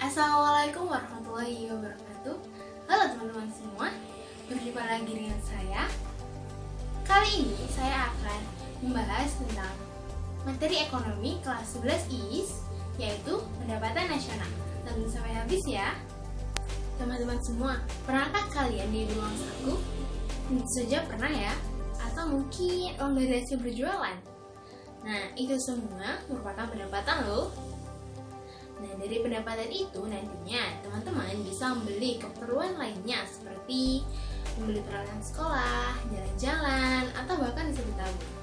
Assalamualaikum warahmatullahi wabarakatuh. Halo teman-teman semua, berjumpa lagi dengan saya. Kali ini saya akan membahas tentang materi ekonomi kelas 11 IIS, yaitu pendapatan nasional. Tonton sampai habis ya. Teman-teman semua, pernahkah kalian di ruang saku? Tentu saja pernah ya. Atau mungkin uang dari hasil berjualan. Nah, itu semua merupakan pendapatan loh. Nah, dari pendapatan itu nantinya teman-teman bisa membeli keperluan lainnya seperti membeli peralatan sekolah, jalan-jalan, atau bahkan bisa ditabung.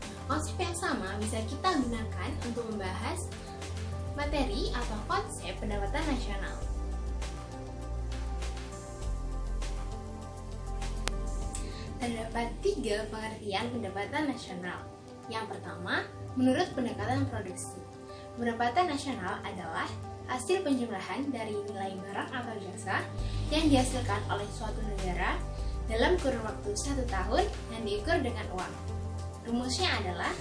Nah, konsep yang sama bisa kita gunakan untuk membahas materi atau konsep pendapatan nasional. Terdapat 3 pengertian pendapatan nasional. Yang pertama, menurut pendekatan produksi. Pendapatan nasional adalah hasil penjumlahan dari nilai barang atau jasa yang dihasilkan oleh suatu negara dalam kurun waktu 1 tahun yang diukur dengan uang. Rumusnya adalah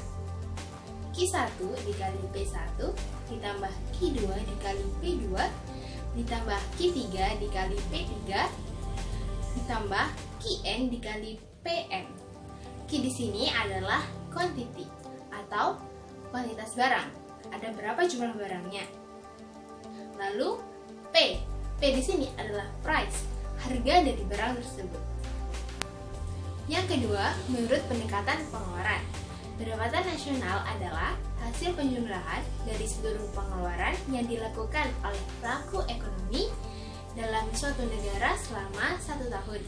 Q1 dikali P1 ditambah Q2 dikali P2 ditambah Q3 dikali P3 ditambah Qn dikali Pn. Q di sini adalah quantity atau kuantitas barang. Ada berapa jumlah barangnya. Lalu P di sini adalah price, harga dari barang tersebut. Yang kedua, menurut pendekatan pengeluaran. Pendapatan nasional adalah hasil penjumlahan dari seluruh pengeluaran yang dilakukan oleh pelaku ekonomi dalam suatu negara selama 1 tahun.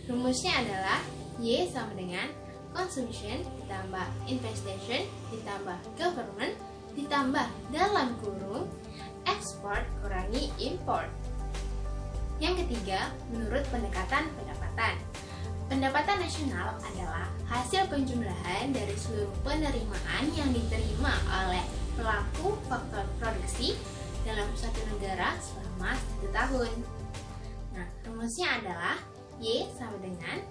Rumusnya adalah Y sama dengan consumption ditambah investation ditambah government ditambah dalam kurung ekspor kurangi import. Yang ketiga, menurut pendekatan pendapatan. Pendapatan nasional adalah hasil penjumlahan dari seluruh penerimaan yang diterima oleh pelaku faktor produksi dalam suatu negara selama 1 tahun. Nah, rumusnya adalah Y sama dengan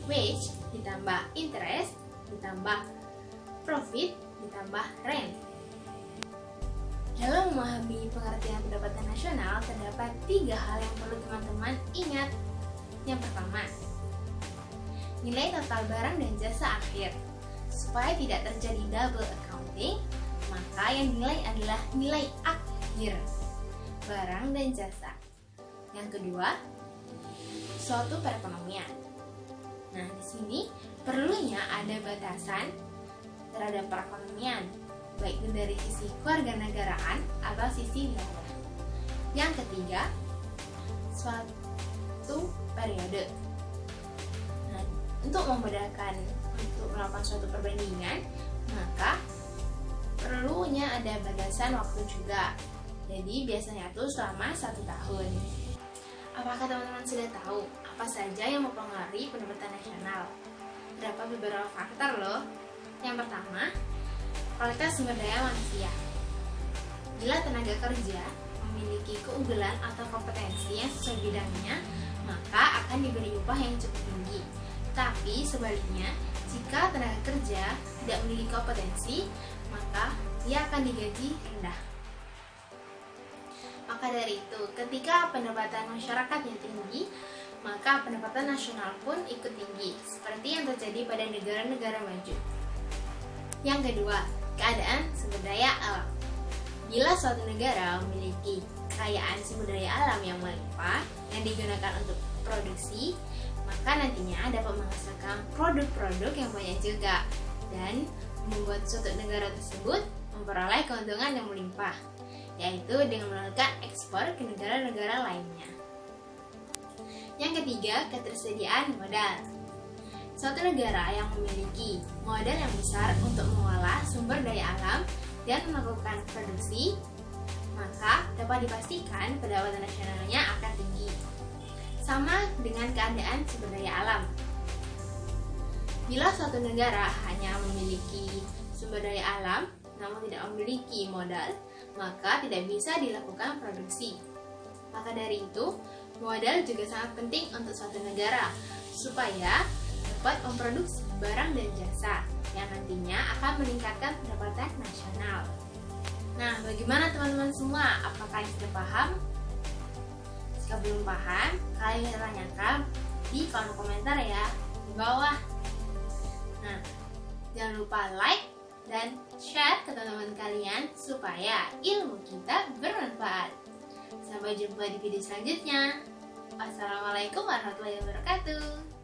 wage ditambah interest ditambah profit ditambah rent. Dalam memahami pengertian pendapatan nasional, terdapat 3 hal yang perlu teman-teman ingat. Yang pertama, nilai total barang dan jasa akhir. Supaya tidak terjadi double accounting, maka yang dinilai adalah nilai akhir barang dan jasa. Yang kedua, suatu perekonomian. Nah, di sini perlunya ada batasan terhadap perekonomian, baik itu dari sisi kewarganegaraan atau sisi wilayah. Yang ketiga, suatu periode. Nah, untuk melakukan suatu perbandingan, maka perlunya ada batasan waktu juga. Jadi biasanya itu selama 1 tahun. Apakah teman-teman sudah tahu apa saja yang mempengaruhi pendapatan nasional? Terdapat beberapa faktor loh. Yang pertama, kualitas sumber daya manusia. Bila tenaga kerja memiliki keunggulan atau kompetensi yang sesuai bidangnya, maka akan diberi upah yang cukup tinggi. Tapi sebaliknya, jika tenaga kerja tidak memiliki kompetensi, maka dia akan digaji rendah. Maka dari itu, ketika pendapatan masyarakatnya tinggi, maka pendapatan nasional pun ikut tinggi, seperti yang terjadi pada negara-negara maju. Yang kedua, keadaan sumber daya alam. Bila suatu negara memiliki kekayaan sumber daya alam yang melimpah yang digunakan untuk produksi, maka nantinya dapat menghasilkan produk-produk yang banyak juga dan membuat suatu negara tersebut memperoleh keuntungan yang melimpah, yaitu dengan melakukan ekspor ke negara-negara lainnya. Yang ketiga, ketersediaan modal. Suatu negara yang memiliki modal yang besar untuk mengolah sumber daya alam dan melakukan produksi, maka dapat dipastikan pendapatan nasionalnya akan tinggi. Sama dengan keadaan sumber daya alam. Bila suatu negara hanya memiliki sumber daya alam namun tidak memiliki modal, maka tidak bisa dilakukan produksi. Maka dari itu, modal juga sangat penting untuk suatu negara supaya dapat memproduksi barang dan jasa yang nantinya akan meningkatkan pendapatan nasional. Nah, bagaimana teman-teman semua? Apakah sudah paham? Jika belum paham, kalian bisa tanyakan di kolom komentar ya, di bawah. Nah, jangan lupa like dan share ke teman-teman kalian supaya ilmu kita bermanfaat. Sampai jumpa di video selanjutnya. Wassalamualaikum warahmatullahi wabarakatuh.